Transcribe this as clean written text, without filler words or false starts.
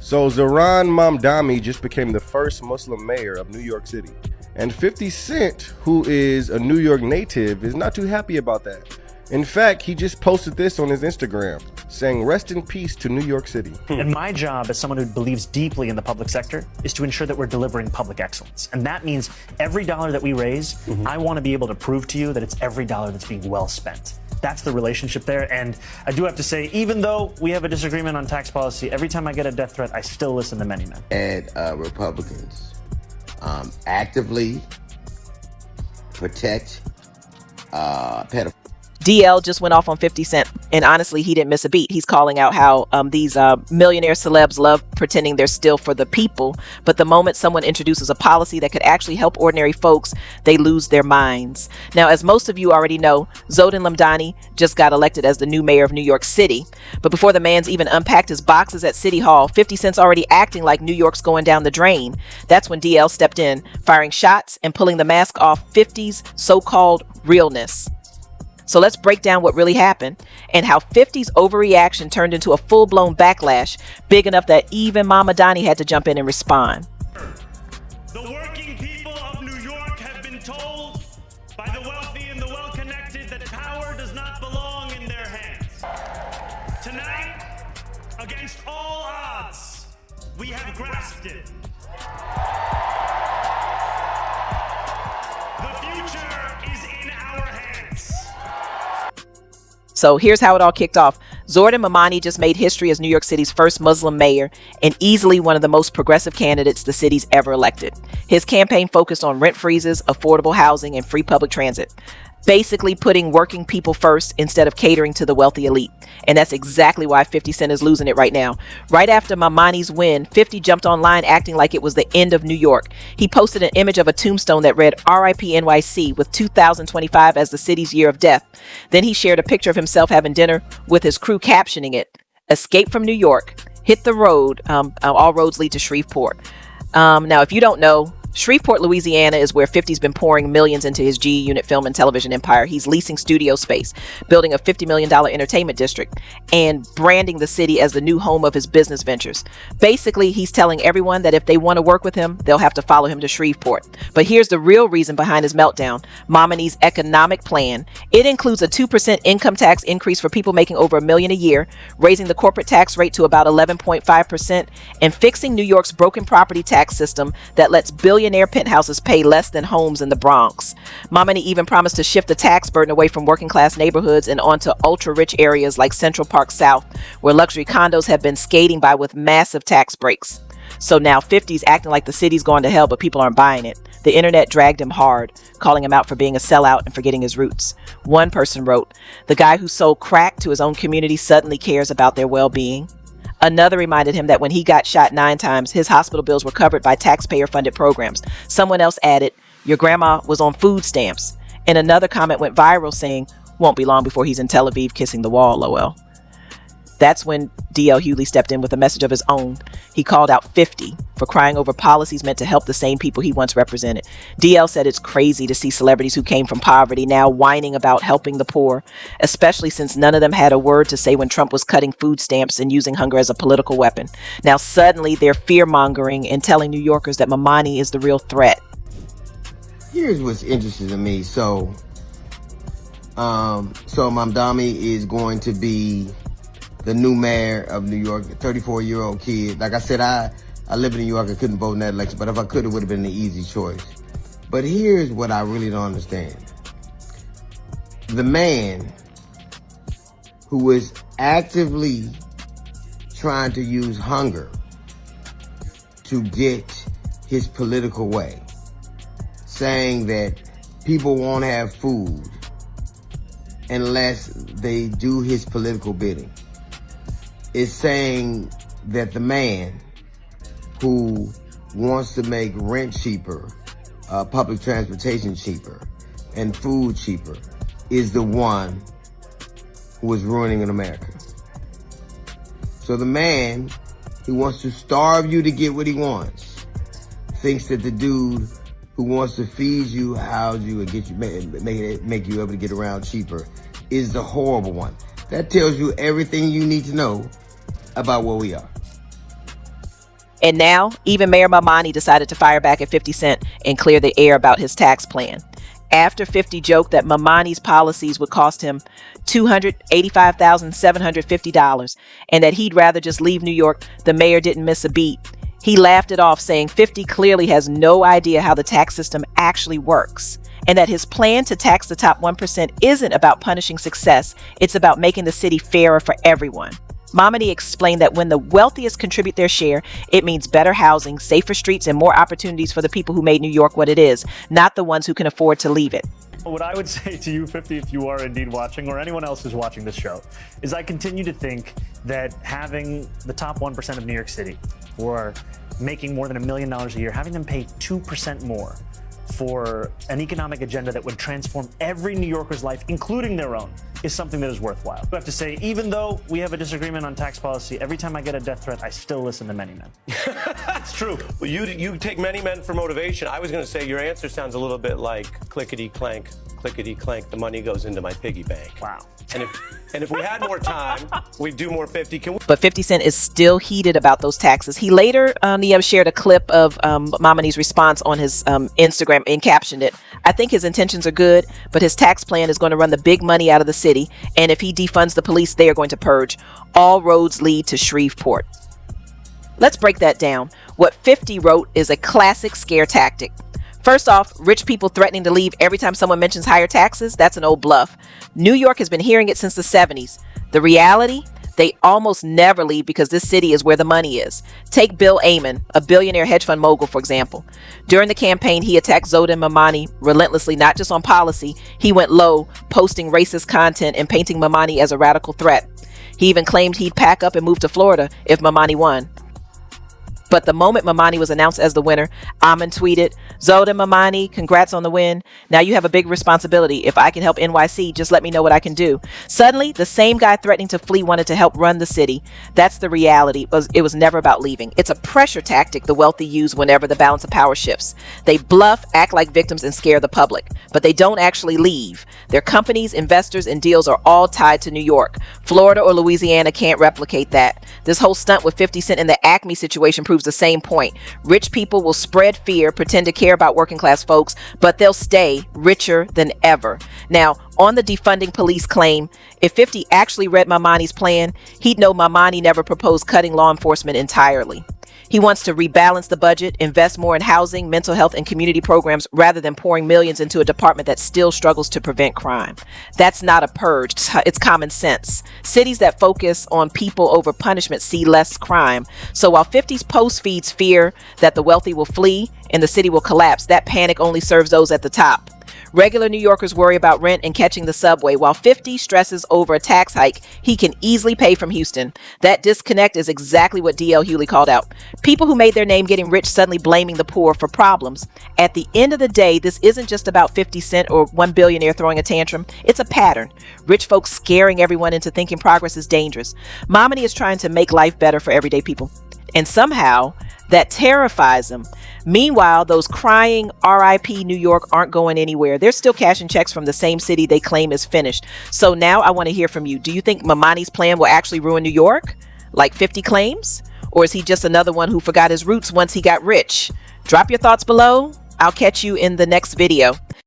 So Zohran Mamdani just became the first Muslim mayor of New York City. And 50 Cent, who is a New York native, is not too happy about that. In fact, he just posted this on his Instagram, saying, "Rest in peace to New York City." And my job as someone who believes deeply in the public sector is to ensure that we're delivering public excellence. And that means every dollar that we raise, I want to be able to prove to you that it's every dollar that's being well spent. That's the relationship there. And I do have to say, even though we have a disagreement on tax policy, every time I get a death threat, I still listen to many men. And Republicans actively protect pedophiles. DL just went off on 50 Cent, and honestly, he didn't miss a beat. He's calling out how these millionaire celebs love pretending they're still for the people, but the moment someone introduces a policy that could actually help ordinary folks, they lose their minds. Now, as most of you already know, Zohran Mamdani just got elected as the new mayor of New York City, but before the man's even unpacked his boxes at City Hall, 50 Cent's already acting like New York's going down the drain. That's when DL stepped in, firing shots and pulling the mask off 50's so-called realness. So let's break down what really happened and how 50's overreaction turned into a full-blown backlash, big enough that even Mamdani had to jump in and respond. The working people of New York have been told by the wealthy and the well-connected that power does not belong in their hands. Tonight, against all odds, we have grasped it. The future is in our hands. So here's how it all kicked off. Zohran Mamdani just made history as New York City's first Muslim mayor and easily one of the most progressive candidates the city's ever elected. His campaign focused on rent freezes, affordable housing, and free public transit, basically putting working people first instead of catering to the wealthy elite. And that's exactly why 50 Cent is losing it right now. Right after Mamdani's win, 50 jumped online acting like it was the end of New York. He posted an image of a tombstone that read RIP NYC with 2025 as the city's year of death. Then he shared a picture of himself having dinner with his crew captioning it, "Escape from New York, hit the road, all roads lead to Shreveport." Now, if you don't know, Shreveport, Louisiana is where 50's been pouring millions into his G Unit film and television empire. He's leasing studio space, building a $50 million entertainment district, and branding the city as the new home of his business ventures. Basically, he's telling everyone that if they want to work with him, they'll have to follow him to Shreveport. But here's the real reason behind his meltdown: Mamdani's economic plan. It includes a 2% income tax increase for people making over $1 million a year, raising the corporate tax rate to about 11.5%, and fixing New York's broken property tax system that lets billionaire penthouses pay less than homes in the Bronx. Mamdani even promised to shift the tax burden away from working class neighborhoods and onto ultra-rich areas like Central Park South, where luxury condos have been skating by with massive tax breaks. So now 50's acting like the city's going to hell, but people aren't buying it. The internet dragged him hard, calling him out for being a sellout and forgetting his roots. One person wrote, "The guy who sold crack to his own community suddenly cares about their well-being." Another reminded him that when he got shot 9 times, his hospital bills were covered by taxpayer-funded programs. Someone else added, "Your grandma was on food stamps." And another comment went viral saying, "Won't be long before he's in Tel Aviv kissing the wall, lol." That's when DL Hughley stepped in with a message of his own. He called out 50 for crying over policies meant to help the same people he once represented. DL said it's crazy to see celebrities who came from poverty now whining about helping the poor, especially since none of them had a word to say when Trump was cutting food stamps and using hunger as a political weapon. Now suddenly they're fear-mongering and telling New Yorkers that Mamdani is the real threat. Here's what's interesting to me. So Mamdani is going to be the new mayor of New York, a 34-year-old kid. Like I said, I live in New York. I couldn't vote in that election, but if I could, it would have been an easy choice. But here's what I really don't understand. The man who is actively trying to use hunger to get his political way, saying that people won't have food unless they do his political bidding, is saying that the man who wants to make rent cheaper, public transportation cheaper, and food cheaper is the one who is ruining in America. So the man who wants to starve you to get what he wants thinks that the dude who wants to feed you, house you, and get you, make you able to get around cheaper is the horrible one. That tells you everything you need to know about where we are. And now, even Mayor Mamdani decided to fire back at 50 Cent and clear the air about his tax plan. After 50 joked that Mamdani's policies would cost him $285,750 and that he'd rather just leave New York, the mayor didn't miss a beat. He laughed it off, saying 50 clearly has no idea how the tax system actually works, and that his plan to tax the top 1% isn't about punishing success, it's about making the city fairer for everyone. Mamdani explained that when the wealthiest contribute their share, it means better housing, safer streets, and more opportunities for the people who made New York what it is, not the ones who can afford to leave it. What I would say to you, 50, if you are indeed watching, or anyone else who's watching this show, is I continue to think that having the top 1% of New York City, or making more than $1 million a year, having them pay 2% more for an economic agenda that would transform every New Yorker's life, including their own, is something that is worthwhile. I have to say, even though we have a disagreement on tax policy, every time I get a death threat, I still listen to Many Men. It's true. Well, you take Many Men for motivation. I was going to say your answer sounds a little bit like clickety clank, the money goes into my piggy bank. Wow. And if we had more time, we'd do more 50. But 50 Cent is still heated about those taxes. He later shared a clip of Mamdani's response on his Instagram and captioned it. I think his intentions are good, but his tax plan is going to run the big money out of the city. And if he defunds the police, they are going to purge. All roads lead to Shreveport. Let's break that down. What 50 wrote is a classic scare tactic. First off, rich people threatening to leave every time someone mentions higher taxes, that's an old bluff. New York has been hearing it since the 70s. The reality? They almost never leave because this city is where the money is. Take Bill Ammon, a billionaire hedge fund mogul, for example. During the campaign, he attacked Zohran Mamdani relentlessly, not just on policy. He went low, posting racist content and painting Mamdani as a radical threat. He even claimed he'd pack up and move to Florida if Mamdani won. But the moment Mamdani was announced as the winner, Ammon tweeted, "Zohran Mamdani, congrats on the win. Now you have a big responsibility. If I can help NYC, just let me know what I can do." Suddenly, the same guy threatening to flee wanted to help run the city. That's the reality. It was never about leaving. It's a pressure tactic the wealthy use whenever the balance of power shifts. They bluff, act like victims, and scare the public. But they don't actually leave. Their companies, investors, and deals are all tied to New York. Florida or Louisiana can't replicate that. This whole stunt with 50 Cent in the Acme situation proves the same point. Rich people will spread fear, pretend to care about working class folks, but they'll stay richer than ever. Now, on the defunding police claim, if 50 actually read Mamdani's plan, he'd know Mamdani never proposed cutting law enforcement entirely. He wants to rebalance the budget, invest more in housing, mental health, and community programs rather than pouring millions into a department that still struggles to prevent crime. That's not a purge. It's common sense. Cities that focus on people over punishment see less crime. So while 50's post feeds fear that the wealthy will flee and the city will collapse, that panic only serves those at the top. Regular New Yorkers worry about rent and catching the subway, while 50 stresses over a tax hike he can easily pay from Houston. That disconnect is exactly what D.L. Hughley called out. People who made their name getting rich suddenly blaming the poor for problems. At the end of the day, this isn't just about 50 Cent or one billionaire throwing a tantrum. It's a pattern. Rich folks scaring everyone into thinking progress is dangerous. Mamdani is trying to make life better for everyday people. And somehow, that terrifies them. Meanwhile, those crying RIP New York aren't going anywhere. They're still cashing checks from the same city they claim is finished. So now I want to hear from you. Do you think Mamdani's plan will actually ruin New York, like 50 claims? Or is he just another one who forgot his roots once he got rich? Drop your thoughts below. I'll catch you in the next video.